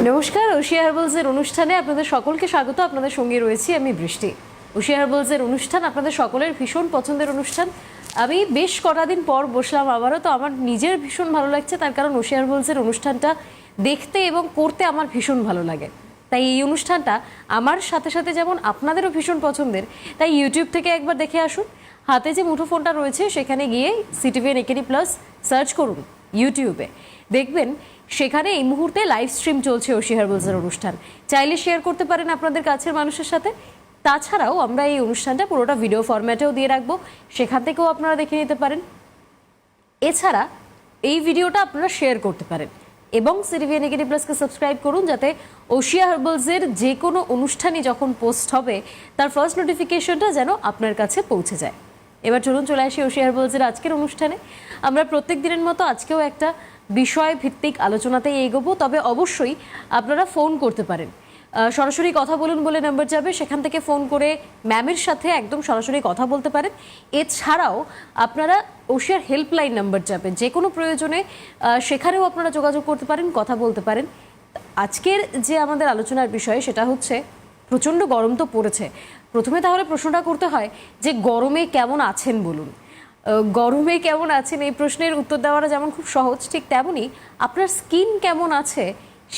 নমস্কার, ওশিয়া হার্বালসের অনুষ্ঠানে আপনাদের সকলকে স্বাগত। আপনাদের সঙ্গে রয়েছি আমি বৃষ্টি। ওশিয়া হার্বালসের অনুষ্ঠান আপনাদের সকলের ভীষণ পছন্দের অনুষ্ঠান। আমি বেশ কটা দিন পর বসলাম আবারও, তো আমার নিজের ভীষণ ভালো লাগছে, তার কারণ ওশিয়া হার্বালসের অনুষ্ঠানটা দেখতে এবং করতে আমার ভীষণ ভালো লাগে। তাই এই অনুষ্ঠানটা আমার সাথে সাথে যেমন আপনাদেরও ভীষণ পছন্দের, তাই ইউটিউব থেকে একবার দেখে আসুন। হাতে যে মুঠোফোনটা রয়েছে সেখানে গিয়ে সিটিভিএন একেডি প্লাস সার্চ করুন ইউটিউবে, দেখবেন সেখানে এই মুহূর্তে লাইভ স্ট্রিম চলছে ওশিয়া হার্বালসের অনুষ্ঠান। চাইলে শেয়ার করতে পারেন আপনাদের কাছের মানুষের সাথে। তাছাড়াও আমরা এই অনুষ্ঠানটা পুরোটা ভিডিও ফরম্যাটেও দিয়ে রাখবো, সেখান থেকেও আপনারা দেখে নিতে পারেন। এছাড়া এই ভিডিওটা আপনারা শেয়ার করতে পারেন এবং সিটিভিএন একেডি প্লাসকে সাবস্ক্রাইব করুন, যাতে ওশিয়া হার্বালসের যে কোনো অনুষ্ঠানই যখন পোস্ট হবে তার ফার্স্ট নোটিফিকেশনটা যেন আপনার কাছে পৌঁছে যায়। এবার চলে আসি ওশিয়া হার্বালসের আজকের অনুষ্ঠানে। আমরা প্রত্যেক দিনের মতো আজকেও একটা বিষয় ভিত্তিক আলোচনাতেই এগোবো, তবে অবশ্যই আপনারা ফোন করতে পারেন। সরাসরি কথা বলুন বলে নাম্বার যাবে, সেখান থেকে ফোন করে ম্যামের সাথে একদম সরাসরি কথা বলতে পারেন। এছাড়াও আপনারা ওশিয়ার হেল্পলাইন নাম্বার যাবে, যে কোনো প্রয়োজনে সেখানেও আপনারা যোগাযোগ করতে পারেন, কথা বলতে পারেন। আজকের যে আমাদের আলোচনার বিষয় সেটা হচ্ছে প্রচণ্ড গরম তো পড়েছে। প্রথমে তাহলে প্রশ্নটা করতে হয় যে গরমে কেমন আছেন বলুন। গরমে কেমন আছেন এই প্রশ্নের উত্তর দেওয়াটা যেমন খুব সহজ, ঠিক তেমনই আপনার স্কিন কেমন আছে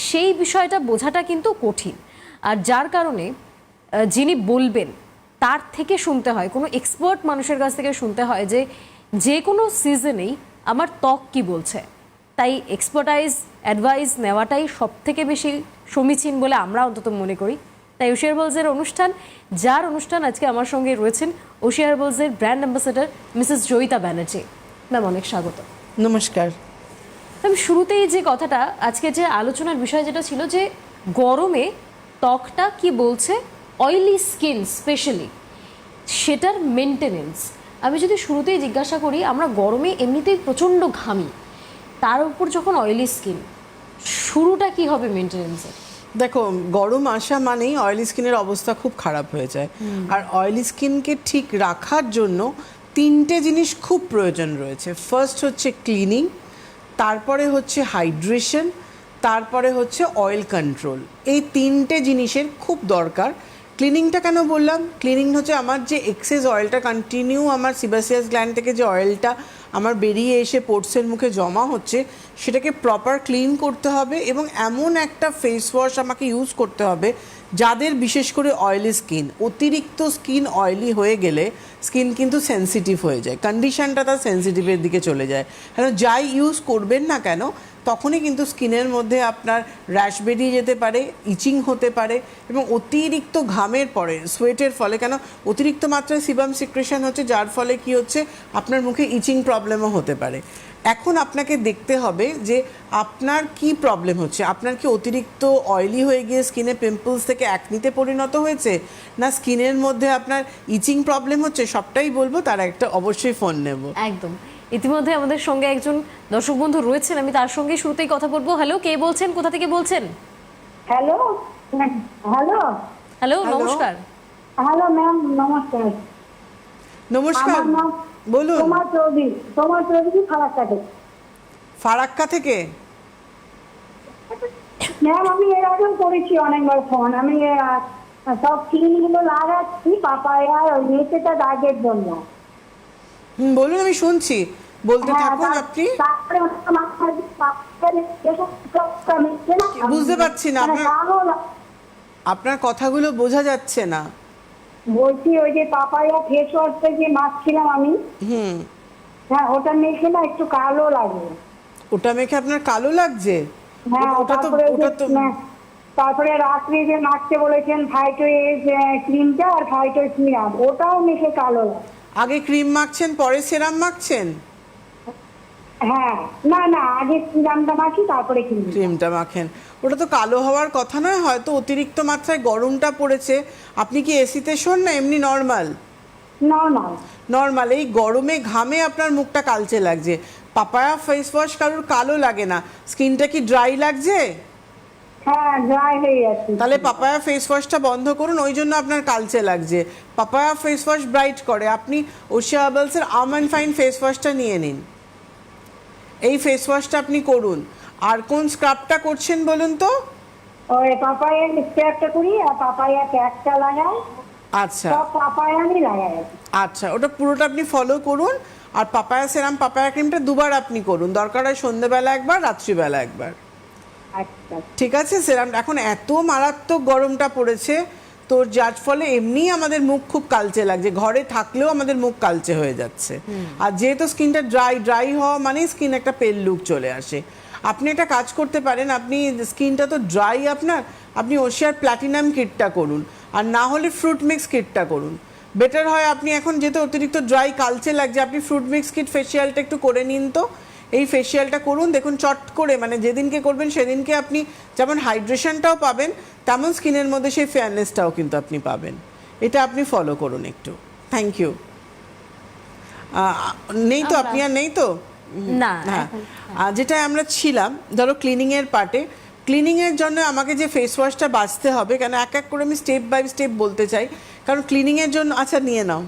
সেই বিষয়টা বোঝাটা কিন্তু কঠিন। আর যার কারণে যিনি বলবেন তার থেকে শুনতে হয়, কোনো এক্সপার্ট মানুষের কাছ থেকে শুনতে হয় যে কোনো সিজনেই আমার ত্বক কি বলছে। তাই এক্সপার্টাইজ অ্যাডভাইস নেওয়াটাই সব থেকে বেশি সমীচীন বলে আমরা অন্তত মনে করি। তাই ওশিয়া হার্বালসের অনুষ্ঠান, যার অনুষ্ঠান আজকে আমার সঙ্গে রয়েছেন ওশিয়া হার্বালসের brand ambassador Mrs Joyita Banerjee. Ma'am, অনেক স্বাগত। নমস্কার ম্যাম, শুরুতেই যে কথাটা, আজকে যে আলোচনার বিষয় যেটা ছিল যে গরমে ত্বকটা কি বলছে, অয়েলি স্কিন স্পেশালি, সেটার মেনটেনেন্স। আমি যদি শুরুতেই জিজ্ঞাসা করি, আমরা গরমে এমনিতেই প্রচণ্ড ঘামি, তার উপর যখন অয়েলি স্কিন, শুরুটা কি হবে মেনটেনেন্সের? দেখো, গরম আসা মানেই অয়েলি স্কিনের অবস্থা খুব খারাপ হয়ে যায়। আর অয়েলি স্কিনকে ঠিক রাখার জন্য তিনটে জিনিস খুব প্রয়োজন রয়েছে। ফার্স্ট হচ্ছে ক্লিনিং, তারপরে হচ্ছে হাইড্রেশন, তারপরে হচ্ছে অয়েল কন্ট্রোল। এই তিনটে জিনিসের খুব দরকার। ক্লিনিংটা কেন বললাম? ক্লিনিং হচ্ছে আমার যে এক্সেস অয়েলটা কন্টিনিউ আমার সিবাসিয়াস গ্ল্যান্ড থেকে যে অয়েলটা আমার বেরিয়ে এসে পোর্টসের মুখে জমা হচ্ছে, সেটাকে প্রপার ক্লিন করতে হবে এবং এমন একটা ফেস ওয়াশ আমাকে ইউজ করতে হবে যাদের বিশেষ করে অয়েলি স্কিন। অতিরিক্ত স্কিন অয়েলি হয়ে গেলে স্কিন কিন্তু সেন্সিটিভ হয়ে যায়, কন্ডিশনটা তার সেন্সিটিভের দিকে চলে যায়। কেন যাই ইউজ করবেন না কেন তখনই কিন্তু স্কিনের মধ্যে আপনার র্যাশ বেরিয়ে যেতে পারে, ইচিং হতে পারে এবং অতিরিক্ত ঘামের পরে সোয়েটের ফলে, কেন অতিরিক্ত মাত্রায় সিবাম সিক্রেশন হচ্ছে, যার ফলে কি হচ্ছে আপনার মুখে ইচিং প্রবলেমও হতে পারে। এখন আপনাকে দেখতে হবে যে আপনার কি প্রবলেম হচ্ছে। আপনার কি অতিরিক্ত অয়েলি হয়ে গিয়ে স্কিনে পিম্পলস থেকে অ্যাকনিতে পরিণত হয়েছে, না স্কিনের মধ্যে আপনার ইচিং প্রবলেম হচ্ছে? সবটাই বলবো, তার একটা অবশ্যই ফোন নেব। একদম। ইতিমধ্যে আমাদের সঙ্গে একজন দর্শক বন্ধু রয়েছেন, আমি তার সঙ্গে শুরুতেই কথা বলবো। হ্যালো, কে বলছেন, কোথা থেকে বলছেন? হ্যালো হ্যালো হ্যালো, নমস্কার। হ্যালো ম্যাম, নমস্কার। নমস্কার, আমার নাম বলুন। তোমার চৌধুরী ফারাক্কা থেকে। ফারাক্কা থেকে? ম্যাম, আমি এর আগেও করেছি অনেকবার ফোন। আমি সব ক্রিমগুলো লাগাচ্ছি পাপায়ার ওই মেচেটা দাগের জন্য। বলুন, আমি শুনছি, বলতে থাকুন আপনি। তারপরে বুঝতে পারছি না, আপনার কথাগুলো বোঝা যাচ্ছে না। বলছি ওই যে পাপায়া ফেস ওয়াশটা যে মাখছিলাম আমি, হ্যাঁ ওটা মেখে না একটু কালো লাগে। ওটা মেখে আপনার কালো লাগছে? হ্যাঁ, তারপরে রাত্রে যে মাখতে বলেছেন ফাইটোয়েজ ক্রিমটা আর ফাইটো সিরাম, ওটাও মেখে কালো লাগে। আগে ক্রিম মাখছেন পরে সেরাম মাখছেন? হ্যাঁ, না আগে সিরামটা মাখি তারপরে ক্রিমটা মাখেন। ওটা তো কালো হওয়ার কথা নয়, হয়তো অতিরিক্ত মাত্রায় গরমটা পড়েছে। আপনি কি এসিতে শোন না এমনি নর্মাল? নর্মাল। এই গরমে ঘামে আপনার মুখটা কালচে লাগছে। পাপায়া ফেস ওয়াশ কারোর কালো লাগে না। স্কিনটা কি ড্রাই লাগছে? হ্যাঁ, ড্রাই হয়ে যাচ্ছে। তাহলে পাপায়া ফেস ওয়াশটা বন্ধ করুন, ওই জন্য আপনার কালচে লাগছে। পাপায়া ফেস ওয়াশ ব্রাইট করে। আপনি ওশিয়া হার্বালসের আমন্ড ফাইন ফেস ওয়াশটা নিয়ে নিন, এই ফেস ওয়াশটা আপনি করুন। আর কোন স্ক্রাবটা করছেন বলুন তো? ওই পাপায়া স্প্রে একটা করি আর পাপায়া প্যাকটা লাগাই, আচ্ছা সব পাপায়া আমি লাগাই। আচ্ছা, ওটা পুরোটা আপনি ফলো করুন। আর পাপায়া সেরাম পাপায়া ক্রিমটা দুবার আপনি করুন, দরকার হয় সন্ধ্যেবেলা একবার, রাত্রিবেলা একবার। আচ্ছা ঠিক আছে? সেরাম এখন এত মারাত্মক গরমটা পড়েছে, তো যার ফলে এমনিই আমাদের মুখ খুব কালচে লাগছে, ঘরে থাকলেও আমাদের মুখ কালচে হয়ে যাচ্ছে। আর যেহেতু স্কিনটা ড্রাই হওয়া মানেই স্কিন একটা পেল লুক চলে আসে। আপনি একটা কাজ করতে পারেন, আপনি স্কিনটা তো ড্রাই আপনার, আপনি ওশিয়ার প্ল্যাটিনাম কিটটা করুন, আর না হলে ফ্রুট মিক্স কিটটা করুন। বেটার হয় আপনি এখন যেহেতু অতিরিক্ত ড্রাই কালচে লাগছে, আপনি ফ্রুট মিক্স কিট ফেসিয়ালটা একটু করে নিন তো। এই ফেসিয়ালটা করুন, দেখুন চট করে মানে যেদিনকে করবেন সেদিনকে আপনি যেমন হাইড্রেশনটাও পাবেন, তেমন স্কিনের মধ্যে সেই ফেয়ারনেসটাও কিন্তু আপনি পাবেন। এটা আপনি ফলো করুন একটু। Thank you. নেই তো আপনি, আর নেই তো? না, হ্যাঁ, এখন যেটা আমরা ছিলাম ধরো ক্লিনিংয়ের পার্টে, ক্লিনিংয়ের জন্য আমাকে যে ফেস ওয়াশটা বাঁচতে হবে, কেন এক এক করে আমি স্টেপ বাই স্টেপ বলতে চাই, কারণ ক্লিনিংয়ের জন্য। আচ্ছা নিয়ে নাও।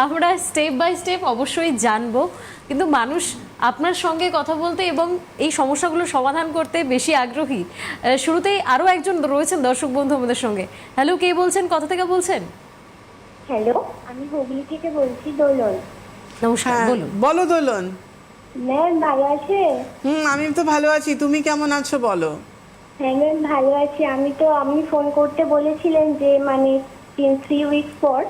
আমরা স্টেপ বাই স্টেপ অবশ্যই জানবো, কিন্তু মানুষ আপনার সঙ্গে কথা বলতে এবং এই সমস্যাগুলো সমাধান করতে বেশি আগ্রহী। শুরুতেই আরও একজন রয়েছেন দর্শক বন্ধু আমাদের সঙ্গে। হ্যালো, কে বলছেন, কোথা থেকে বলছেন? হ্যালো, আমি হুগলি থেকে বলছি, দোলন। নমস্কার, হ্যাঁ বলুন। বলো দোলন। ম্যাম ভালো আছে? আমি তো ভালো আছি, তুমি কেমন আছো বলো? হ্যাঁ ম্যাম ভালো আছি। আমি ফোন করতে বলেছিলেন যে মানে 3 উইকস পর।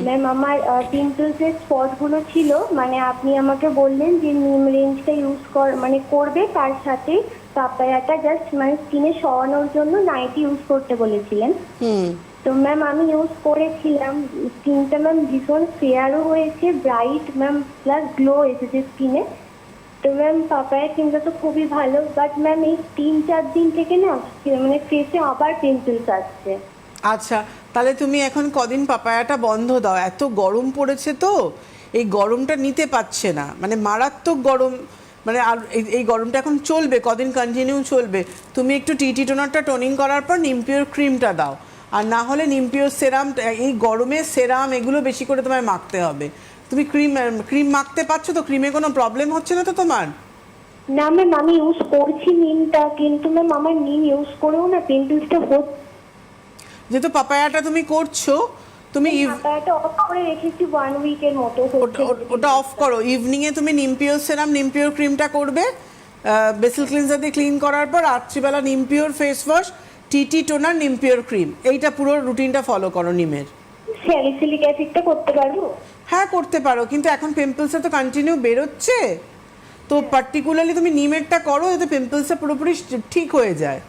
ম্যাম আমার পিম্পলসের স্পট গুলো ছিল, মানে আপনি আমাকে বললেন যে নিম রেঞ্জটা ইউজ করবে, তার সাথে পাপায়াটা জাস্ট মানে স্কিনে সরানোর জন্য নাইট ইউজ করতে বলেছিলেন। তো ম্যাম আমি ইউজ করেছিলাম, স্কিনটা ম্যাম ভীষণ ফেয়ারও হয়েছে, ব্রাইট ম্যাম, প্লাস গ্লো এসেছে স্কিনে। তো ম্যাম পাপায়া ক্রিমটা তো খুবই ভালো, বাট ম্যাম এই 3-4 দিন থেকে না মানে ফেসে আবার পিম্পলস আসছে। আচ্ছা, তাহলে তুমি এখন কদিন পাপায়াটা বন্ধ দাও, এত গরম পড়েছে তো, এই গরমটা নিতে পারছে না, মানে মারাত্মক গরম, মানে আর এই গরমটা এখন চলবে কদিন, কন্টিনিউ চলবে। তুমি একটু টিটি টোনারটা টোনিং করার পর নিমপিওর ক্রিমটা দাও, আর না হলে নিমপিওর সেরাম, এই গরমে সেরাম এগুলো বেশি করে তোমায় মাখতে হবে। তুমি ক্রিম মাখতে পারছো তো? ক্রিমে কোনো প্রবলেম হচ্ছে না তো তোমার? না ম্যাম আমি ইউজ করছি নিমটা, কিন্তু ম্যাম আমার নিম ইউজ করেও না পিম্পলসটা হচ্ছে। যেহেতু পাপায়াটা তুমি করছো, তুমি পাপায়াটা অফ করে রেখেছি 1 উইকের মতো হচ্ছে। ওটা অফ করো। ইভিনিংয়ে তুমি নিমপিওর সেরাম, নিমপিওর ক্রিমটা করবে, বেসিল ক্লিনজার দিয়ে ক্লিন করার পর রাত্রিবেলা Neempure face wash, TT toner, Neempure cream, এইটা পুরো রুটিনটা ফলো করো নিমের। স্যালিসিলিক অ্যাসিডটা করতে পারবো? হ্যাঁ করতে পারো, কিন্তু এখন পিম্পলসটা তো কন্টিনিউ বেরোচ্ছে, তো পার্টিকুলারলি তুমি নিমেরটা করো যাতে পিম্পলসটা পুরোপুরি ঠিক হয়ে যায়।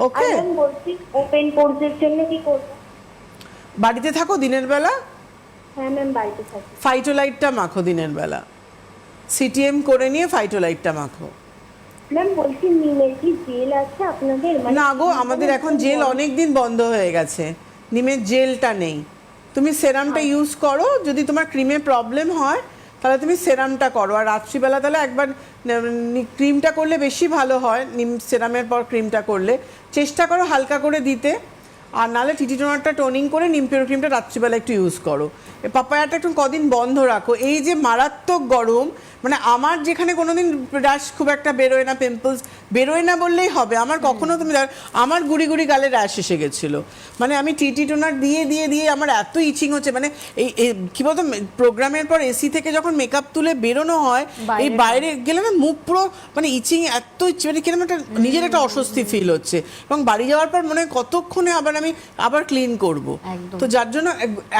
ওকে, আর ম্যাম বলছি ওপেন পোরসের জন্য কি করব? বাড়িতে থাকো দিনের বেলা, হ্যাঁ ম্যাম বাড়িতে থাকি। ফাইটোলাইটটা মাখো দিনের বেলা, সিটিএম করে নিয়ে ফাইটোলাইটটা মাখো। ম্যাম বলছি নিমের কি জেল আছে আপনাদের? না গো, আমাদের এখন জেল অনেক দিন বন্ধ হয়ে গেছে, নিমের জেলটা নেই। তুমি সেরামটা ইউজ করো, যদি তোমার ক্রিমে প্রবলেম হয় তাহলে তুমি সেরামটা করো, আর রাত্রিবেলা তাহলে একবার ক্রিমটা করলে বেশি ভালো হয়, নিম সেরামের পর ক্রিমটা করলে চেষ্টা করো হালকা করে দিতে, আর নাহলে টিটি টোনারটা টোনিং করে নিমপিওর ক্রিমটা রাত্রিবেলা একটু ইউজ করো। পাপায়াটা একটু কদিন বন্ধ রাখো। এই যে মারাত্মক গরম, মানে আমার যেখানে কোনোদিন র্যাশ খুব একটা বেরোয় না, পিম্পলস বেরোয় না বললেই হবে, আমার কখনো তুমি আমার গুড়ি গুড়ি গালে র্যাশ এসে গেছিলো, মানে আমি টিটি টোনার দিয়ে দিয়ে দিয়ে আমার এত ইচিং হচ্ছে, মানে এই কী বলতো, প্রোগ্রামের পর এসি থেকে যখন মেকআপ তুলে বেরোনো হয়, এই বাইরে গেলে না মুখ পুরো মানে ইচিং, এত মানে কিরকম একটা নিজের একটা অস্বস্তি ফিল হচ্ছে, এবং বাড়ি যাওয়ার পর মনে হয় কতক্ষণে আমি আবার ক্লিন করব। তো যার জন্য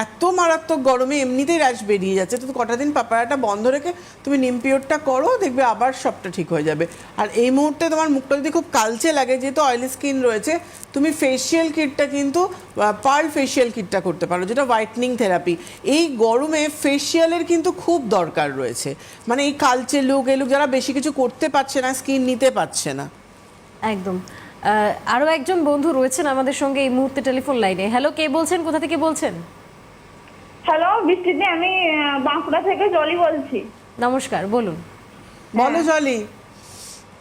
এত মারাত্মক গরমে এমনিতেই র্যাশ বেরিয়ে যাচ্ছে, তো কটা দিন পাপায়াটা বন্ধ রেখে তুমি নিমপিওরটা করো, দেখবে আবার সবটা ঠিক হয়ে যাবে। আর এই মুহূর্তে তোমার মুখটা যদি খুব কালচে লাগে, যেহেতু অয়েলি স্কিন রয়েছে, তুমি ফেসিয়াল কিটটা কিন্তু পার্ল ফেসিয়াল কিটটা করতে পারো, যেটা হোয়াইটনিং থেরাপি। এই গরমে ফেসিয়ালের কিন্তু খুব দরকার রয়েছে, মানে এই কালচে লুক, এই লুক যারা বেশি কিছু করতে পারছে না, স্কিন নিতে পারছে না। একদম। আরও একজন বন্ধু রয়েছেন আমাদের সঙ্গে এই মুহূর্তে টেলিফোন লাইনে। হ্যালো, কে বলছেন, কোথা থেকে বলছেন? হ্যালো বৃষ্টিদি, আমি বাঁকুড়া থেকে জলি বলছি। নমস্কার, বলুন। বলো জলি।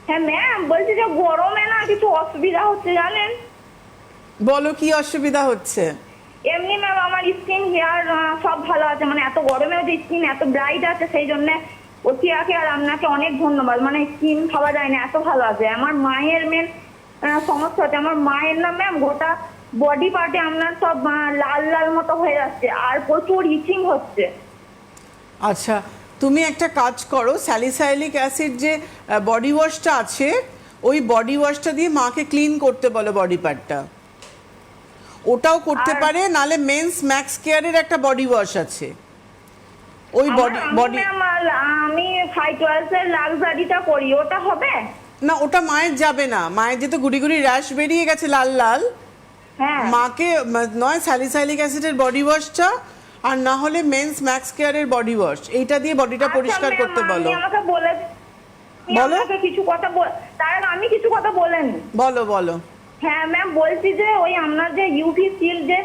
হ্যাঁ ম্যাম, বলছি যে গরমে না কিছু অসুবিধা হচ্ছে জানেন। বলো কি অসুবিধা হচ্ছে? এমনি ম্যাম আমার স্কিন হেয়ার সব ভালো আছে, মানে এত গরমেও যে স্কিন এত ব্রাইট আছে, সেই জন্য ওটিয়াকে আর আপনাকে অনেক ধন্যবাদ, মানে স্কিন ভাবা যায় না এত ভালো আছে। আমার মায়ের মেন সমস্যা হচ্ছে। আমার মায়ের না ম্যাম গোটা বডি পার্টে আপনার সব লাল লাল মতো হয়ে যাচ্ছে আর প্রচুর ইচিং হচ্ছে। আচ্ছা, তুমি একটা কাজ করো, স্যালিসাইলিক অ্যাসিড যে বডি ওয়াশটা আছে ওই বডি ওয়াশটা দিয়ে মাকে ক্লিন করতে বলো বডি পার্টটা। ওটাও করতে পারে, নালে মেন্স ম্যাক্স কেয়ারের একটা বডি ওয়াশ আছে ওই বডি। আমি ফাইটোয়ালস এর লাক্সারিটা করি, ওটা হবে? না, ওটা মায়ের যাবে না, মায়ের যেহেতু গুড়ি গুড়ি র্যাশ বেরিয়ে গেছে লাল লাল, হ্যাঁ মাকে নয় স্যালিসাইলিক অ্যাসিডের বডি ওয়াশটা আর না হলে মেন্স ম্যাক্স কেয়ারের বডি ওয়াশ, এইটা দিয়ে বডিটা পরিষ্কার আচ্ছা, করতে ম্যাম, বলো। আমি আমাকে বলে বলো। আমাকে কিছু কথা তার আগে আমি কিছু কথা বলেনি। বলো বলো। হ্যাঁ ম্যাম, বলছি যে ওই আপনার যে ইউভি শিল্ড যে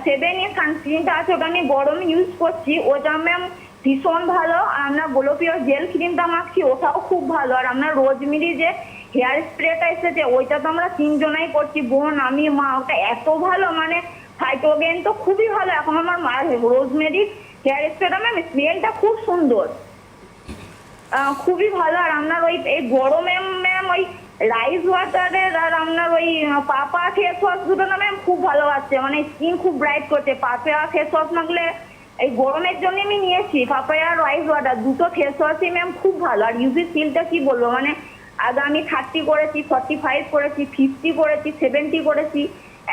7 এর সানস্ক্রিনটা আছে ওটা আমি গরমে ইউজ করছি, ওটা ম্যাম ভীষণ ভালো। আর আপনার গোলপিও জেল ক্রিমটা মাখছি, ওটাও খুব ভালো। আর আপনার রোজমেরি যে হেয়ার স্প্রেটা এসেছে ওইটা তো আমরা 3 জনাই করছি, বোন আমি মা, ওটা এত ভালো মানে ফাইটোগেন তো খুবই ভালো। এখন আমার মা রোজমেরি হেয়ার স্প্রেটা ম্যাম স্মেলটা খুব সুন্দর, খুবই ভালো। আর আপনার ওই এই গরমে ম্যাম ওই রাইস ওয়াটারের আর আপনার ওই পাপা ফেস ওয়াশ দুটো না ম্যাম খুব ভালো আছে, মানে স্কিন খুব ব্রাইট করছে। পাপা ফেস ওয়াশ মাখলে এই গরমের জন্য আমি নিয়েছি, পাপায়া আর রাইস ওয়াটার দুটো ফেস ওয়াশই ম্যাম খুব ভালো। আর ইউভি সিলটা কি বলবো, মানে আগে আমি 30 করেছি, 45 করেছি, 50 করেছি, 70 করেছি,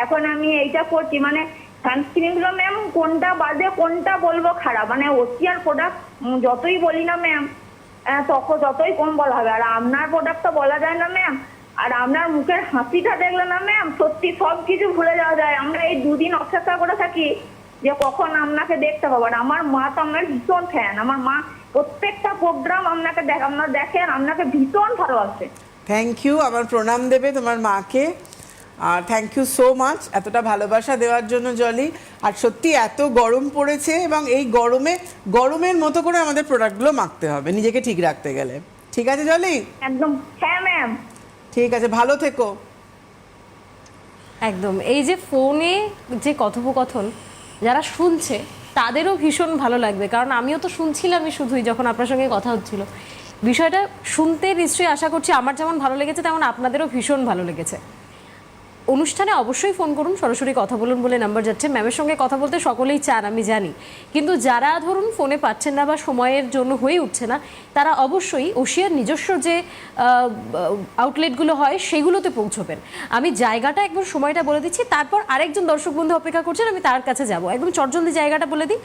এখন আমি এইটা করছি। মানে সানস্ক্রিনগুলো ম্যাম কোনটা বাদে কোনটা বলবো খারাপ, মানে ওসিয়ার প্রোডাক্ট যতই বলি না ম্যাম তখন যতই কম বলা হবে। আর আপনার প্রোডাক্ট তো বলা যায় না ম্যাম। আর আপনার মুখের হাসিটা দেখলে না ম্যাম সত্যি সব কিছু ভুলে যাওয়া যায়। আমরা এই 2 দিন অপেক্ষা করে থাকি যে কখন আপনাকে দেখতে পাবো। আর আমার মা তো আপনার ভীষণ ফ্যান, আমার মা প্রত্যেকটা প্রোগ্রাম আপনাকে আপনার দেখেন, আপনাকে ভীষণ ভালোবাসে। থ্যাংক ইউ, আমার প্রণাম দেবে তোমার মাকে। আর থ্যাংক ইউ সো মাচ এতটা ভালোবাসা দেওয়ার জন্য জলি। আর সত্যি এত গরম পড়েছে এবং এই গরমে গরমের মতো করে আমাদের প্রোডাক্টগুলো মাখতে হবে নিজেকে ঠিক রাখতে গেলে। ঠিক আছে জলি? একদম, হ্যাঁ ম্যাম। ঠিক আছে, ভালো থেকো। একদম, এই যে ফোনে যে কথোপকথন যারা শুনছে তাদেরও ভীষণ ভালো লাগবে, কারণ আমিও তো শুনছিলামই শুধুই যখন আপনার সঙ্গে কথা হচ্ছিল। বিষয়টা শুনতে নিশ্চয়ই আশা করছি আমার যেমন ভালো লেগেছে তেমন আপনাদেরও ভীষণ ভালো লেগেছে। অনুষ্ঠানে অবশ্যই ফোন করুন, সরাসরি কথা বলুন বলে নাম্বার যাচ্ছে। ম্যামের সঙ্গে কথা বলতে সকলেই চান আমি জানি, কিন্তু যারা ধরুন ফোনে পাচ্ছেন না বা সময়ের জন্য হয়ে উঠছে না তারা অবশ্যই ওশিয়ার নিজস্ব যে আউটলেটগুলো হয় সেগুলোতে পৌঁছবেন। আমি জায়গাটা একবার সময়টা বলে দিচ্ছি, তারপর আরেকজন দর্শক বন্ধু অপেক্ষা করছেন, আমি তার কাছে যাব। একদম চটজলদি জায়গাটা বলে দিই।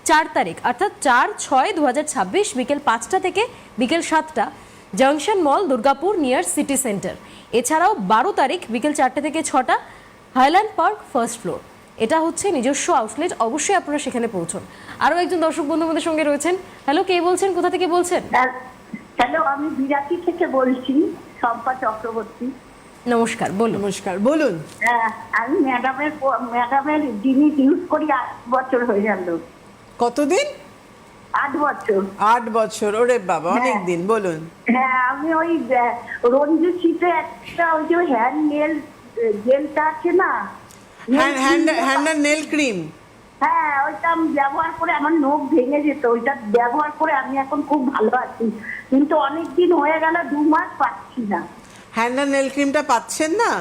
4 তারিখ অর্থাৎ 4/6/2026 বিকেল 5টা থেকে বিকেল 7টা, junction mall, Durgapur, near city centre. এছাড়াও 12 তারিখ বিকেল 4টে থেকে 6টা, হাইল্যান্ড পার্ক, ফার্স্ট ফ্লোর। এটা হচ্ছে নিজস্ব আউটলেট, অবশ্যই আপনারা সেখানে পৌঁছুন। আরও একজন দর্শক বন্ধু আমাদের সঙ্গে রয়েছেন। হ্যালো, কে বলছেন, কোথা থেকে বলছেন? হ্যালো, আমি বিরাটি থেকে বলছি, শম্পা চক্রবর্তী। নমস্কার, বলুন। নমস্কার, বলুন। আমি ম্যাডামের জিনিস ইউজ করি 8 বছর হয়ে গেল। কতদিন? 8 বছর। 8 বছর, ওরে বাবা, অনেক দিন। বলুন। হ্যাঁ, আমি ওই রঞ্জু শীতে একটা ওই যে হ্যান্ড নেল জেলটা আছে না, হ্যান্ড নেল ক্রিম। হ্যাঁ, ওইটা আমি ব্যবহার করে আমার নখ ভেঙে যেত, ওইটা ব্যবহার করে আমি এখন খুব ভালো আছি, কিন্তু অনেক দিন হয়ে গেল 2 মাস পাচ্ছি না। হ্যান্ড নেল ক্রিমটা পাচ্ছেন না?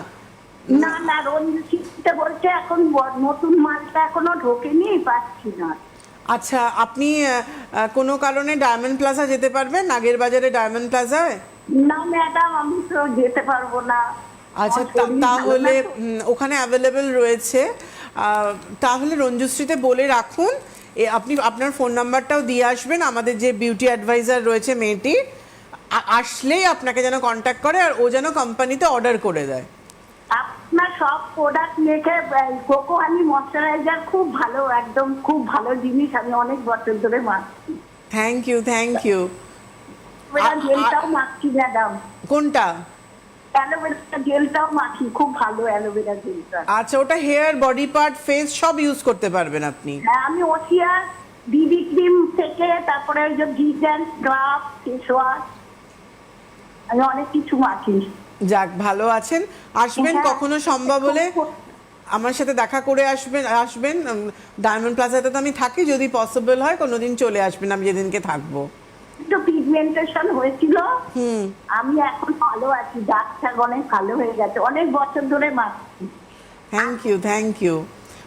না না, রঞ্জু শীতে বলছে এখন নতুন মালটা এখনো ঢোকেনি, পাচ্ছি না। আচ্ছা, আপনি কোনো কারণে ডায়মন্ড প্লাজা যেতে পারবেন? নাগের বাজারে ডায়মন্ড প্লাজায়? না ম্যাডাম, আমি তো যেতে পারবো না। আচ্ছা, তাহলে ওখানে অ্যাভেলেবেল রয়েছে। তাহলে রঞ্জুশ্রীতে বলে রাখুন, আপনি আপনার ফোন নাম্বারটাও দিয়ে আসবেন। আমাদের যে বিউটি অ্যাডভাইজার রয়েছে মেয়েটি, আসলেই আপনাকে যেন কন্ট্যাক্ট করে আর ও যেন কোম্পানিতে অর্ডার করে দেয়। আপনার সব প্রোডাক্ট মেখে কোকো হানি ময়শ্চারাইজার খুব ভালো, একদম খুব ভালো জিনিস, আমি অনেক বছর ধরে মাখছি। Thank you, thank you. জেলটাও মাখছি ম্যাডাম। কোনটা? অ্যালোভেরা জেলটাও মাখি, খুব ভালো অ্যালোভেরা জেলটা। আচ্ছা, ওটা হেয়ার, বডি পার্ট, ফেস সব ইউজ করতে পারবেন আপনি। হ্যাঁ, আমি ওশিয়ার বিবি ক্রিম থেকে তারপরে ওই যে ভিগান স্ক্রাব, ফেস ওয়াশ, আমি অনেক কিছু মাখি। যাক, ভালো আছেন। আসবেন হ্যাঁ, কখনো সম্ভব হলে আমার সাথে দেখা করে আসবেন। ডায়মন্ড প্লাজাতে তো আমি থাকি, যদি পসিবল হয় কোনোদিন চলে আসবেন, আমি যেদিনকে থাকবো। একটু পিগমেন্টেশন হয়েছিল। আমি এখন ভালো আছি, দাগ টাগ অনেক ভালো হয়ে গেছে, অনেক বছর ধরে মাখছি। Thank you.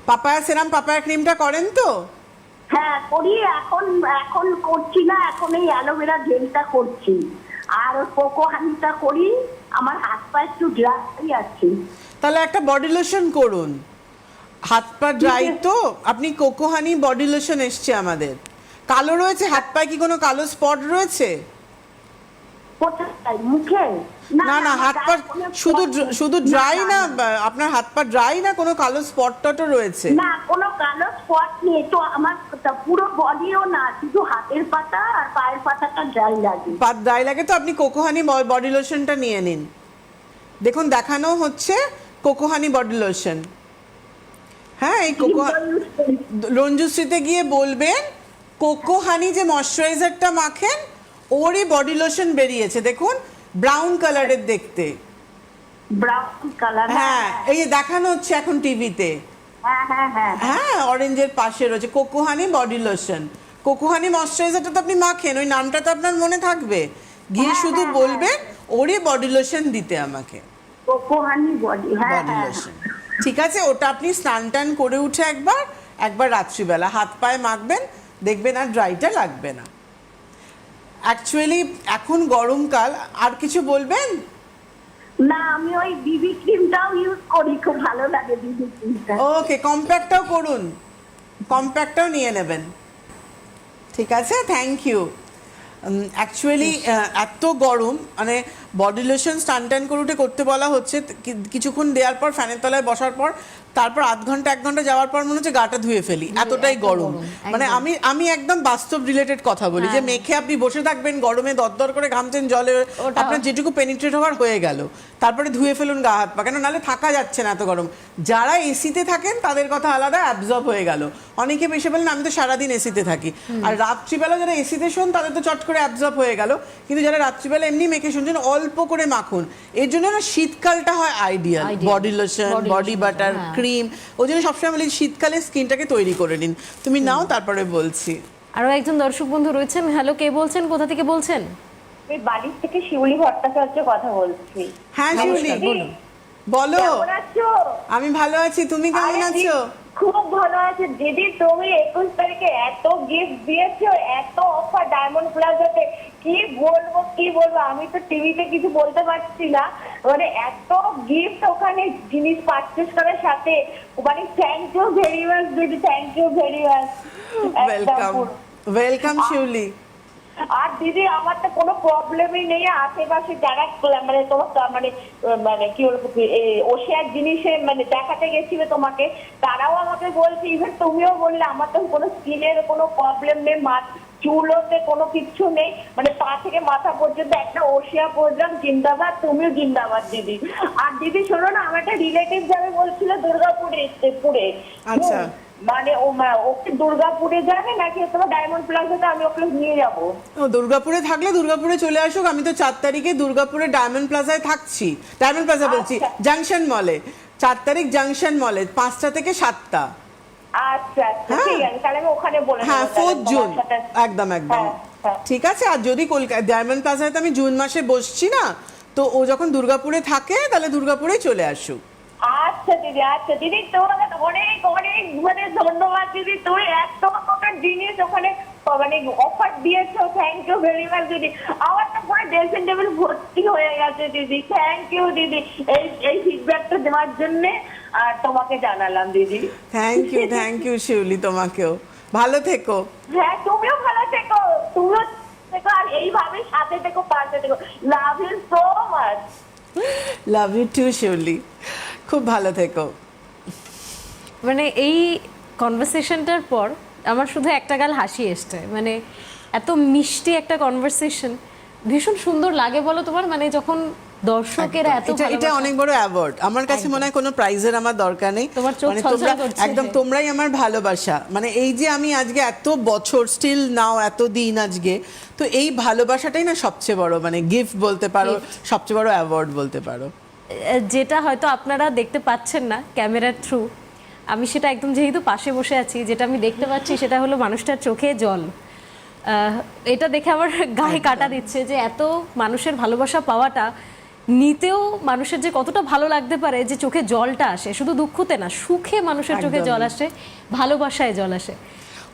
Papaya serum, papaya ক্রিমটা করেন তো? হ্যাঁ করি, এখন এখন করছি না, এখন এই অ্যালোভেরা জেলটা করছি, আর কোকো হানিটা করি। আমার হাত পা একটু ড্রাই আছে। তাহলে একটা বডি লোশন করুন, হাত পা ড্রাই তো। আপনি কোকো হানি বডি লোশন এসছে আমাদের। কালো রয়েছে হাত পায়ে, কি কোনো কালো স্পট রয়েছে? কোথায়? মুখে? না না, আমার হাত পা গায়ে কোনো শুধু spot নেই। শুধু ড্রাই না, আপনার হাত পা ড্রাই না, কোনো কালো স্পট টটও রয়েছে? না, কোনো কালো স্পট নেই তো, আমার পুরো বডিও না, শুধু হাতের পাতা আর পায়ের পাতাটা ড্রাই লাগে। পা ড্রাই লাগে তো আপনি কোকো হানি বডি লোশনটা নিয়ে নিন। দেখুন দেখানো হচ্ছে কোকো হানি বডি লোশন। হ্যাঁ, এই কোকো রঞ্জুশ্রীতে গিয়ে বলবেন কোকো হানি যে ময়শ্চারাইজারটা মাখেন ওরই বডি লোশন বেরিয়েছে, দেখুন ব্রাউন কালারের দেখতে। Brown colour? হ্যাঁ, এই যে দেখানো হচ্ছে এখন টিভিতে। হ্যাঁ হ্যাঁ হ্যাঁ হ্যাঁ, অরেঞ্জের পাশে রয়েছে কোকো হানি বডি লোশন। কোকো হানি ময়শ্চারাইজারটা তো আপনি মাখেন, ওই নামটা তো আপনার মনে থাকবে। গিয়ে শুধু বলবেন ওরই বডি লোশন দিতে আমাকে, কোকো হানি বডি। হ্যাঁ বডি হ্যাঁ লোশন। ঠিক আছে, ওটা আপনি স্নান টান করে উঠে একবার রাত্রিবেলা হাত পায়ে মাখবেন, দেখবেন আর ড্রাইটা লাগবে না। অ্যাকচুয়ালি এখন গরমকাল। আর কিছু বলবেন? না, আমি ওই বিবি ক্রিমটাও ইউজ করি, খুব ভালো লাগে বিবি ক্রিমটা। ওকে, কম্প্যাক্টটাও করুন, কম্প্যাক্টটাও নিয়ে নেবেন। ঠিক আছে, থ্যাংক ইউ। অ্যাকচুয়ালি এত গরম, মানে বডি লোশন স্নান টান করে উঠে করতে বলা হচ্ছে, কিছুক্ষণ দেওয়ার পর ফ্যানের তলায় বসার পর তারপর আধ ঘন্টা 1 ঘন্টা যাওয়ার পর মনে হচ্ছে গাটা ধুয়ে ফেলি, এতটাই গরম। মানে আমি একদম বাস্তব রিলেটেড কথা বলি, যে মেখে আপনি বসে থাকবেন গরমে, দরদর করে ঘামছেন, জলে আপনার যেটুকু পেনিট্রেট হওয়ার হয়ে গেল, তারপরে ধুয়ে ফেলুন গা হাত পা, কেন নাহলে থাকা যাচ্ছে না এত গরম। যারা এসিতে থাকেন তাদের কথা আলাদা, অ্যাবজর্ব হয়ে গেল। অনেকে বেশি বলেন আমি তো সারাদিন এসিতে থাকি, আর রাত্রিবেলা যারা এসিতে শোন তাদের তো চট করে অ্যাবজর্ব হয়ে গেল, কিন্তু যারা রাত্রিবেলা এমনি মেখে শুনছেন অল্প করে মাখুন। এর জন্য না শীতকালটা হয় ideal, body lotion, body butter, cream. ওই জন্য সবসময় বলি শীতকালে স্কিনটাকে তৈরি করে নিন। তুমি নাও, তারপরে বলছি। আরো একজন দর্শক বন্ধু রয়েছেন। হ্যালো, কে বলছেন, কোথা থেকে বলছেন? আমি বাড়ির থেকে শিউলি ভট্টাচার্য কথা বলছি। হ্যাঁ শিউলি, বলো। কেমন আছো? আমি ভালো আছি, তুমি কেমন আছো? খুব ভালো আছে দিদি। তুমি 21 তারিখে এত গিফট দিয়েছো, এত অফার ডায়মন্ড প্লাজাতে, কি বলবো, আমি তো টিভিতে কিছু বলতে পারছি না। মানে এত গিফট ওখানে জিনিস পারচেজ করার সাথে, মানে থ্যাংক ইউ ভেরি মাচ দিদি, thank you very much. Welcome Shiuli. আর দিদি আমার তো কোনো প্রবলেমই নেই, আশেপাশে যারা মানে তোমার মানে কি বলবো ওশিয়ার জিনিসে মানে দেখাতে গেছিল তোমাকে, তারাও আমাকে বলছে, ইভেন তুমিও বললে আমার তো কোনো স্কিনের কোনো প্রবলেম নেই, চুলোতে কোনো কিছু নেই, মানে পা থেকে মাথা পর্যন্ত একটা ওশিয়া প্রোগ্রাম জিন্দাবাদ, তুমিও জিন্দাবাদ দিদি। আর দিদি শোনো না, আমার একটা রিলেটিভ যাবে বলছিল দুর্গাপুরে। আচ্ছা, মানে ওকে দুর্গাপুরে যাবে নাকি তোমার ডায়মন্ড প্লাজাতে আমি ওকে নিয়ে যাবো? ও দুর্গাপুরে থাকলে দুর্গাপুরে চলে আসুক। আমি তো 4 তারিখে দুর্গাপুরে ডায়মন্ড প্লাজায় থাকছি। ডায়মন্ড প্লাজা বলছি, জাংশন মলে। 4 তারিখ জাংশন মলে 5টা থেকে 7টা। আচ্ছা আচ্ছা, ঠিক আছে, তাহলে আমি ওখানে বলে দেবো। হ্যাঁ, 4 জুন, একদম হ্যাঁ। ঠিক আছে। আর যদি কলকাতা ডায়মন্ড প্লাজায় তো আমি জুন মাসে বসছি না, তো ও যখন দুর্গাপুরে থাকে তাহলে দুর্গাপুরেই চলে আসুক। আচ্ছা দিদি, তোমাকে অনেক অনেক মানে ধন্যবাদ দিদি, তুমি এত জিনিস ওখানে মানে অফার দিয়েছো, থ্যাংক ইউ ভেরি মাচ দিদি। আমার তো পুরো ড্রেসিং টেবিল ভর্তি হয়ে গেছে দিদি, থ্যাংক ইউ দিদি এই ফিডব্যাকটা দেওয়ার জন্য, আর তোমাকে জানালাম দিদি। থ্যাংক ইউ শিউলি, তোমাকেও ভালো থেকো। হ্যাঁ, তুমিও ভালো থেকো, আর এইভাবে সাথে থেকো, পাশে থেকো। Love you so much. Love you too Shiuli, খুব ভালো থেকো। মানে এই কনভারসেশনটার পর আমার শুধু একটা গাল হাসি এসছে, মানে এত মিষ্টি একটা কনভারসেশন, ভীষণ সুন্দর লাগে বলো তোমার, মানে যখন দর্শকেরা এত এটা অনেক বড় অ্যাওয়ার্ড আমার কাছে মনে হয়। কোনো প্রাইজের আমার দরকার নেই, তোমার চোখ ছলছল করছে। একদম তোমরাই আমার ভালোবাসা। মানে এই যে আমি আজকে এত বছর স্টিল নাও এত দিন আজকে, তো এই ভালোবাসাটাই না সবচেয়ে বড় মানে গিফট বলতে পারো, সবচেয়ে বড় অ্যাওয়ার্ড বলতে পারো। যেটা হয়তো আপনারা দেখতে পাচ্ছেন না ক্যামেরার থ্রু, আমি সেটা একদম যেহেতু পাশে বসে আছি, যেটা আমি দেখতে পাচ্ছি সেটা হলো মানুষটার চোখে জল। এটা দেখে আমার গায়ে কাটা দিচ্ছে যে এত মানুষের ভালোবাসা পাওয়াটা নিতেও মানুষের যে কতটা ভালো লাগতে পারে, যে চোখে জলটা আসে, শুধু দুঃখতে না, সুখে মানুষের চোখে জল আসে, ভালোবাসায় জল আসে।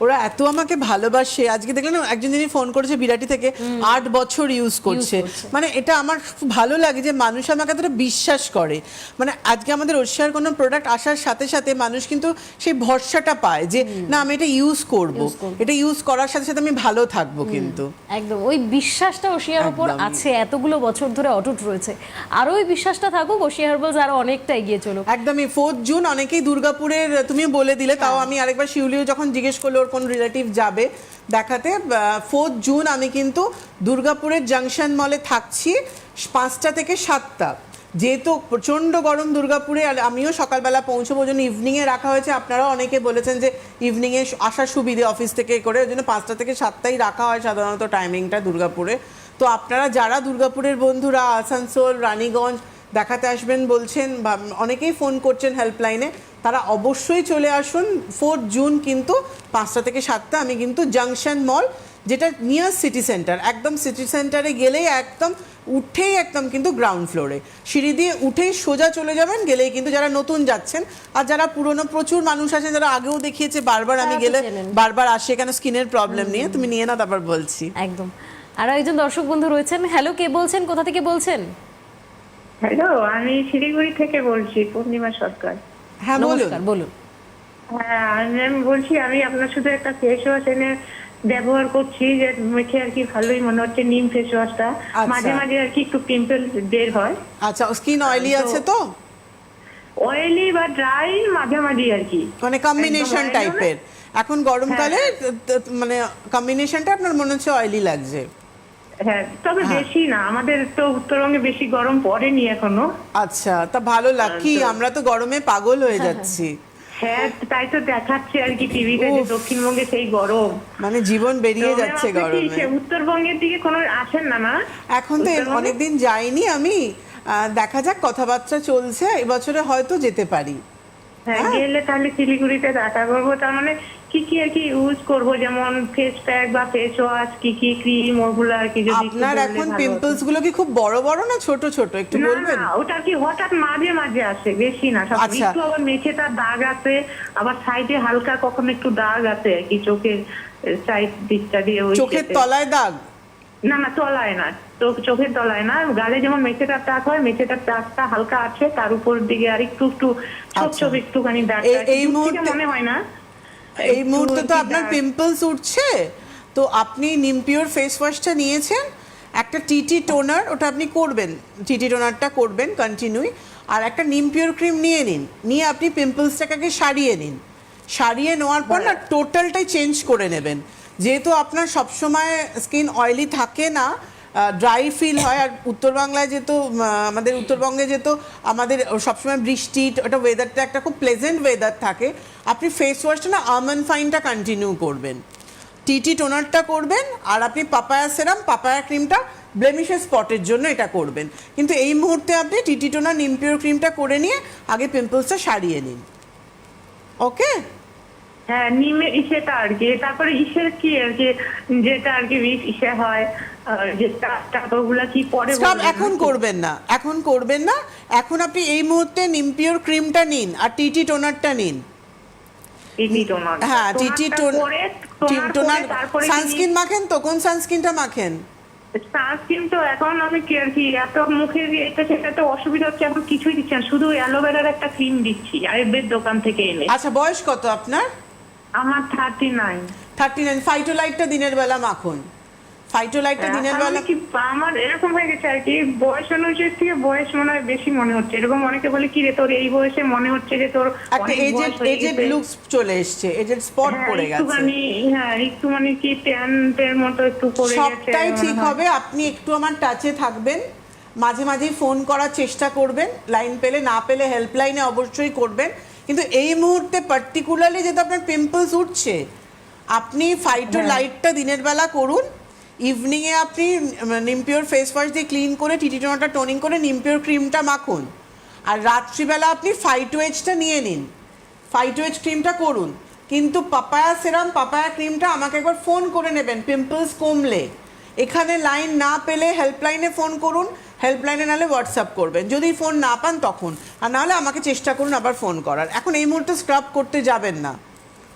ওরা এত আমাকে ভালোবাসে। আজকে দেখলেন একজন যিনি ফোন করেছে বিরাটি থেকে, 8 বছর ইউজ করছে। মানে এটা আমার খুব ভালো লাগে যে মানুষ আমাকে এতটা বিশ্বাস করে। মানে আজকে আমাদের ওশিয়ার কোনো প্রোডাক্ট আসার সাথে সাথে মানুষ কিন্তু সেই ভরসাটা পায় যে না আমি এটা ইউজ করব, এটা ইউজ করার সাথে সাথে আমি ভালো থাকবো। কিন্তু একদম ওই বিশ্বাসটা ওশিয়ার উপর আছে, এতগুলো বছর ধরে অটুট রয়েছে। আর ওই বিশ্বাসটা থাকুক, ওশিয়া হার্বালস আরো অনেকটা এগিয়ে চলুক। একদমই। 4 জুন অনেকেই দুর্গাপুরের, তুমি বলে দিলে, তাও আমি আরেকবার শিউলিও যখন জিজ্ঞেস করলো ওর কোন রিলেটিভ যাবে দেখাতে, 4 জুন আমি কিন্তু দুর্গাপুরের জাংশন মলে থাকছি 5টা থেকে 7টা। যেহেতু প্রচণ্ড গরম দুর্গাপুরে, আর আমিও সকালবেলা পৌঁছবো, ওই জন্য ইভিনিংয়ে রাখা হয়েছে। আপনারাও অনেকে বলেছেন যে ইভিনিংয়ে আসার সুবিধে অফিস থেকে করে, ওই জন্য 5টা থেকে 7টাই রাখা হয় সাধারণত টাইমিংটা দুর্গাপুরে। তো আপনারা যারা দুর্গাপুরের বন্ধুরা আসানসোল, রানীগঞ্জ দেখাতে আসবেন বলছেন, বা অনেকেই ফোন করছেন হেল্পলাইনে, তারা অবশ্যই চলে আসুন। 4 জুন কিন্তু 5টা থেকে 7টা আমি কিন্তু জাংশন মল, যেটা নিয়ার সিটি সেন্টার, একদম সিটি সেন্টারে গেলেই একদম উঠেই একদম কিন্তু গ্রাউন্ড ফ্লোরে সিঁড়ি দিয়ে উঠেই সোজা চলে যাবেন, গেলেই কিন্তু যারা নতুন যাচ্ছেন, আর যারা পুরনো প্রচুর মানুষ আছেন যারা আগেও দেখিয়েছে, বারবার আমি গেলে বারবার আসে কেন স্কিনের প্রবলেম নিয়ে। তুমি নিয়ে না, তারপর বলছি। একদম। আর একজন দর্শক বন্ধু রয়েছেন। হ্যালো, কে বলছেন, কোথা থেকে বলছেন? হ্যালো, আমি শিলিগুড়ি থেকে বলছি, পূর্ণিমা সরকার। হ্যাঁ বলুন। নমস্কার, বলুন। হ্যাঁ, আমি বলছি, আমি আপনার শুধু একটা ফেস ওয়াশ এনে ব্যবহার করছি, যে মেখে আর কি ভালোই মনে হচ্ছে, নিম ফেস ওয়াশটা। মাঝে মাঝে আর কি একটু পিম্পল বের হয়। আচ্ছা, স্কিন অয়েলি আছে তো? অয়েলি বা ড্রাই মাঝামাঝি আর কি, মানে কম্বিনেশন টাইপের। এখন গরমকালে মানে কম্বিনেশনটা আপনার মনে হচ্ছে অয়েলি লাগছে। হ্যাঁ, তবে বেশি না, আমাদের তো উত্তরবঙ্গে বেশি গরম পড়েনি এখনো। আচ্ছা, তা ভালো লাকি, আমরা তো গরমে পাগল হয়ে যাচ্ছি। হ্যাঁ, তাই তো দেখাচ্ছে আর কি টিভিতে যে দক্ষিণবঙ্গে সেই গরম, মানে জীবন বেরিয়ে যাচ্ছে গরমে। উত্তরবঙ্গের দিকে কোনো আসেন না? না, এখন তো অনেকদিন যাইনি আমি, দেখা যাক, কথাবার্তা চলছে, এবছরে হয়তো যেতে পারি। হ্যাঁ, গেলে তাহলে শিলিগুড়িতে দেখা করবো। তার মানে কি কি আর কি ইউজ করবো, যেমন ফেস প্যাক বা ফেস ওয়াশ, কি কি ক্রিম, ওগুলো আর কি। যদি আপনার এখন পিম্পলস গুলো কি খুব বড় বড় না ছোট ছোট, একটু বলবেন? না, ওটা কি হঠাৎ মাঝে মাঝে আসে, বেশি না। সব একটু আবার মেঝে তার দাগ আছে, আবার সাইডে হালকা কখনো একটু দাগ আছে আর কি, চোখের সাইড দিকটা দিয়ে। চোখের তলায় দাগ? না না, তলায় না, চোখের তলায় না, গালে যেমন মেছেটার দাগ হয়, মেছেটার দাগটা হালকা আছে, তার উপর দিকে আর একটু একটু ছোট ছোট একটুখানি দাগ। এই মুহূর্তে মনে হয় না, এই মুহূর্তে তো আপনার পিম্পলস উঠছে, তো আপনি নিমপিওর ফেস ওয়াশটা নিয়েছেন, একটা টিটি টোনার, ওটা আপনি করবেন, টিটি টোনারটা করবেন কন্টিনিউ, আর একটা নিমপিওর ক্রিম নিয়ে নিন, নিয়ে আপনি পিম্পলসটাকে সারিয়ে নিন। সারিয়ে নেওয়ার পর না টোটালটাই চেঞ্জ করে নেবেন, যেহেতু আপনার সবসময় স্কিন অয়েলি থাকে না, ড্রাই ফিল হয়। আর উত্তরবাংলায় যেহেতু আমাদের উত্তরবঙ্গে যেহেতু আমাদের সবসময় বৃষ্টি, ওটা ওয়েদারটা একটা খুব প্লেজেন্ট ওয়েদার থাকে, আপনি ফেস ওয়াশটা না আমন্ড ফাইনটা কন্টিনিউ করবেন, টিটি টোনারটা করবেন, আর আপনি পাপায়া সেরাম, পাপায়া ক্রিমটা ব্লেমিশের স্পটের জন্য এটা করবেন। কিন্তু এই মুহূর্তে আপনি টিটি টোনার, নিমপিওর ক্রিমটা করে নিয়ে আগে পিম্পলসটা সারিয়ে নিন। ওকে? হ্যাঁ, নিমের ইসেটা আর কি, তারপরে ইসের কি আর কি, যেটা আর কি ইসে হয়, যে ওগুলা কি পরে এখন করবেন না, এখন করবেন না, এখন আপনি এই মুহূর্তে নিমপিওর ক্রিমটা নিন আর টিটি টোনারটা নিন। হ্যাঁ, টিটি টোনার। সানস্ক্রিন মাখেন তো? কোন সানস্ক্রিনটা মাখেন? সানস্ক্রিন তো এখন আমি কি আর কি, এত মুখে এটা সেটা তো অসুবিধা হচ্ছে, এখন কিছুই দিচ্ছি না, শুধু অ্যালোভেরার একটা ক্রিম দিচ্ছি আয়ুর্বেদ দোকান থেকে এনে। আচ্ছা, বয়স কত আপনার? আমার 39। 39। ফাইটোলাইটটা দিনের বেলা মাখুন, ফাইটোলাইটটা দিনের বেলা। কি আমার এরকম হয়ে গেছে আর কি, বয়স অনুযায়ী থেকে বয়স মনে হয় বেশি মনে হচ্ছে, এরকম অনেকে বলে কি রে তোর এই বয়সে মনে হচ্ছে যে তোর একটা এজেড লুকস চলে এসেছে, এজেড স্পট পড়ে গেছে। হ্যাঁ, একটু মানে কি ট্যানের মতো একটু পড়ে গেছে। সবটাই ঠিক হবে, আপনি একটু আমার টাচে থাকবেন, মাঝে মাঝে ফোন করার চেষ্টা করবেন, লাইন পেলে, না পেলে হেল্পলাইনে অবশ্যই করবেন। কিন্তু এই মুহূর্তে পার্টিকুলারলি যেহেতু আপনার পিম্পলস উঠছে, আপনি ফাইটোলাইটটা দিনের বেলা করুন, ইভিনিংয়ে আপনি নিমপিওর ফেস ওয়াশ দিয়ে ক্লিন করে টিটি টোনারটা টোনিং করে নিমপিওর ক্রিমটা মাখুন, আর রাত্রিবেলা আপনি ফাইটোএজটা নিয়ে নিন, ফাইটোএজ ক্রিমটা করুন, কিন্তু পাপায়া সিরাম, পাপায়া ক্রিমটা আমাকে একবার ফোন করে নেবেন পিম্পলস কমলে। এখানে লাইন না পেলে হেল্পলাইনে ফোন করুন, হেল্পলাইনে নাহলে হোয়াটসঅ্যাপ করবেন, যদি ফোন না পান তখন, আর নাহলে আমাকে চেষ্টা করুন আবার ফোন করার। এখন এই মুহূর্তে স্ক্রাব করতে যাবেন না,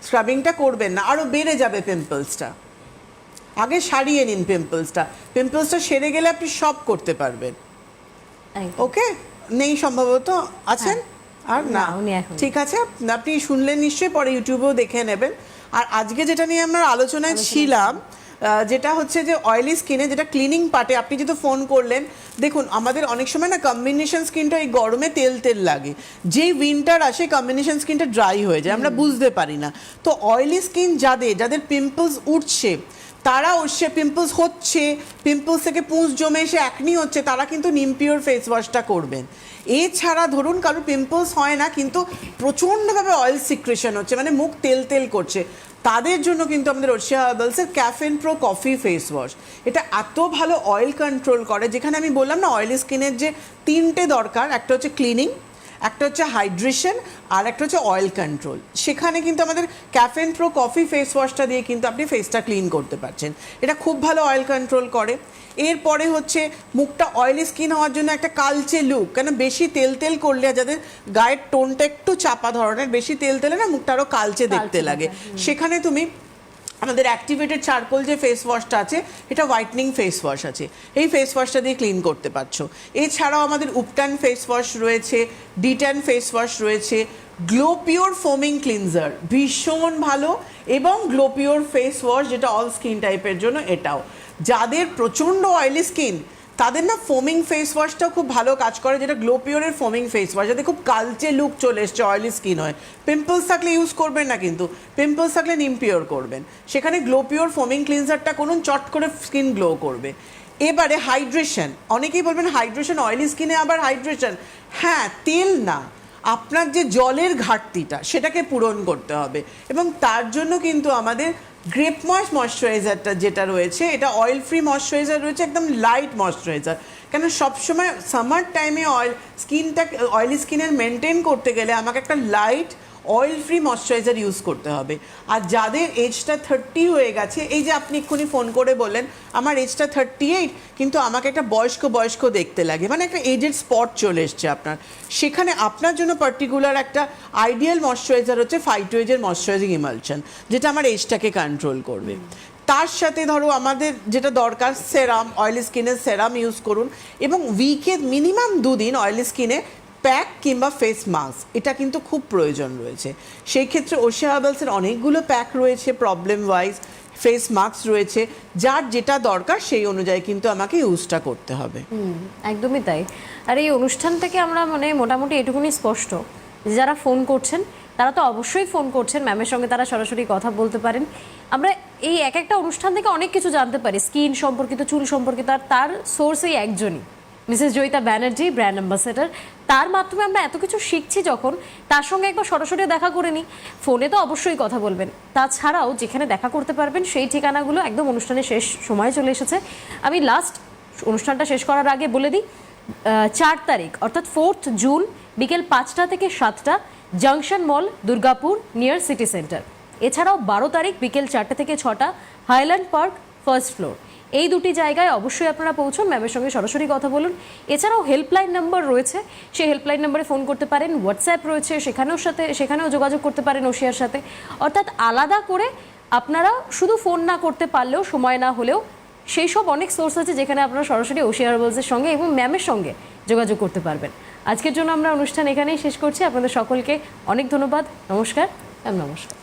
স্ক্রাবিংটা করবেন না, আরও বেড়ে যাবে পিম্পলসটা। আগে সারিয়ে নিন পিম্পলসটা, পিম্পলসটা সেরে গেলে আপনি সব করতে পারবেন। একদম। ওকে, নেই সম্ভবত, আছেন আর না, না, উনি এখন ঠিক আছে, আপনি শুনলেন নিশ্চয়ই, পরে ইউটিউবেও দেখে নেবেন। আর আজকে যেটা নিয়ে আমরা আলোচনায় ছিলাম, যেটা হচ্ছে যে অয়েলি স্কিনে যেটা ক্লিনিং পার্টে আপনি যেহেতু ফোন করলেন, দেখুন আমাদের অনেক সময় না কম্বিনেশন স্কিনটা এই গরমে তেল তেল লাগে, যেই উইন্টার আসে কম্বিনেশন স্কিনটা ড্রাই হয়ে যায়, আমরা বুঝতে পারি না। তো অয়েলি স্কিন যাদের পিম্পলস উঠছে, তারা অবশ্যই পিম্পলস হচ্ছে, পিম্পলস থেকে পুঁজ জমে এসে অ্যাকনি হচ্ছে, তারা কিন্তু নিম পিওর ফেস ওয়াশটা করবেন। এছাড়া ধরুন কারোর পিম্পলস হয় না কিন্তু প্রচণ্ডভাবে অয়েল সিক্রেশন হচ্ছে, মানে মুখ তেল তেল করছে, তাদের জন্য কিন্তু আমাদের ওশিয়া হার্বালসের caffeine pro coffee face wash, এটা এত ভালো অয়েল কন্ট্রোল করে। যেখানে আমি বললাম না অয়েলি স্কিনের যে তিনটে দরকার, একটা হচ্ছে ক্লিনিং, একটা হচ্ছে হাইড্রেশন, আর একটা হচ্ছে অয়েল কন্ট্রোল, সেখানে কিন্তু আমাদের ক্যাফেন প্রো কফি ফেস ওয়াশটা দিয়ে কিন্তু আপনি ফেসটা ক্লিন করতে পারছেন। এটা খুব ভালো অয়েল কন্ট্রোল করে। এরপরে হচ্ছে মুখটা অয়েলি স্কিন হওয়ার জন্য একটা কালচে লুক, কেন বেশি তেল তেল করলে, যাদের গায়ের টোনটা একটু চাপা ধরনের, বেশি তেল তেলে না মুখটা আরও কালচে দেখতে লাগে, সেখানে তুমি আমাদের অ্যাক্টিভেটেড চারকোল যে ফেস ওয়াশটা আছে, এটা হোয়াইটনিং ফেস ওয়াশ আছে, এই ফেস ওয়াশটা দিয়ে ক্লিন করতে পারছো। এছাড়াও আমাদের উপটান ফেস ওয়াশ রয়েছে, ডিট্যান ফেস ওয়াশ রয়েছে, গ্লো পিওর ফোমিং ক্লিনজার ভীষণ ভালো, এবং গ্লো পিওর ফেস ওয়াশ যেটা অল স্কিন টাইপের জন্য, এটাও। যাদের প্রচণ্ড অয়েলি স্কিন তাদের না ফোমিং ফেস ওয়াশটাও খুব ভালো কাজ করে, যেটা গ্লো পিওরের ফোমিং ফেস ওয়াশ, যাদের খুব কালচে লুক চলে এসছে, অয়েলি স্কিন হয়, পিম্পলস থাকলে ইউজ করবেন না, কিন্তু পিম্পলস থাকলে নিম পিওর করবেন, সেখানে গ্লো পিওর ফোমিং ক্লিনজারটা করুন, চট করে স্কিন গ্লো করবে। এবারে হাইড্রেশন, অনেকেই বলবেন হাইড্রেশন অয়েলি স্কিনে আবার হাইড্রেশন, হ্যাঁ তেল না, আপনার যে জলের ঘাটতিটা সেটাকে পূরণ করতে হবে, এবং তার জন্য কিন্তু আমাদের গ্রেপ ময়েশ্চারাইজারটা যেটা রয়েছে, এটা অয়েল ফ্রি ময়েশ্চারাইজার রয়েছে, একদম লাইট ময়েশ্চারাইজার। কেন সবসময় সামার টাইমে অয়েলি স্কিনের মেনটেন করতে গেলে আমাকে একটা light oil free moisturiser use করতে হবে। আর যাদের এজটা 30 হয়ে গেছে, এই যে আপনি এক্ষুনি ফোন করে বললেন আমার এজটা 38, কিন্তু আমাকে একটা বয়স্ক দেখতে লাগে, মানে একটা এজেড স্পট চলে এসছে আপনার, সেখানে আপনার জন্য পার্টিকুলার একটা আইডিয়াল ময়েশ্চারাইজার হচ্ছে ফাইটোএজের ময়েশ্চারাইজিং ইমালশন, যেটা আমার এজটাকে কন্ট্রোল করবে। তার সাথে ধরো আমাদের যেটা দরকার সেরাম, অয়েলি স্কিনের সেরাম ইউজ করুন, এবং উইকে মিনিমাম 2 দিন অয়েলি স্কিনে প্যাক কিংবা ফেস মাস্ক, এটা কিন্তু খুব প্রয়োজন রয়েছে। সেই ক্ষেত্রে ওশিয়া হার্বালসের অনেকগুলো প্যাক রয়েছে প্রবলেম ওয়াইজ, ফেস মাস্ক রয়েছে, যার যেটা দরকার সেই অনুযায়ী কিন্তু আমাকে ইউজটা করতে হবে। একদমই তাই। আর এই অনুষ্ঠান থেকে আমরা মানে মোটামুটি এটুকুনি স্পষ্ট, যারা ফোন করছেন তারা তো অবশ্যই ফোন করছেন, ম্যামের সঙ্গে তারা সরাসরি কথা বলতে পারেন। আমরা এই একটা অনুষ্ঠান থেকে অনেক কিছু জানতে পারি, স্কিন সম্পর্কিত, চুল সম্পর্কিত, আর তার সোর্স এই একজনই, Mrs Joyita Banerjee, brand ambassador. তার মাধ্যমে আমরা এত কিছু শিখছি, যখন তার সঙ্গে একবার সরাসরি দেখা করে নিই, ফোনে তো অবশ্যই কথা বলবেন, তাছাড়াও যেখানে দেখা করতে পারবেন সেই ঠিকানাগুলো একদম অনুষ্ঠানের শেষ সময় চলে এসেছে। আমি লাস্ট অনুষ্ঠানটা শেষ করার আগে বলে দিই, 4 তারিখ অর্থাৎ 4th জুন বিকেল 5টা থেকে 7টা, junction mall, Durgapur, near city centre. এছাড়াও 12 তারিখ বিকেল 4টে থেকে 6টা, হাইল্যান্ড পার্ক, ফার্স্ট ফ্লোর। এই দুটি জায়গায় অবশ্যই আপনারা পৌঁছুন, ম্যামের সঙ্গে সরাসরি কথা বলুন। এছাড়াও হেল্পলাইন নাম্বার রয়েছে, সেই হেল্পলাইন নাম্বারে ফোন করতে পারেন, হোয়াটসঅ্যাপ রয়েছে, সেখানেও যোগাযোগ করতে পারেন ওশিয়ার সাথে। অর্থাৎ আলাদা করে আপনারা শুধু ফোন না করতে পারলেও, সময় না হলেও, সেই সব অনেক সোর্স আছে যেখানে আপনারা সরাসরি ওশিয়া হার্বালসের সঙ্গে এবং ম্যামের সঙ্গে যোগাযোগ করতে পারবেন। আজকের জন্য আমরা অনুষ্ঠান এখানেই শেষ করছি। আপনাদের সকলকে অনেক ধন্যবাদ। নমস্কার ম্যাম। নমস্কার।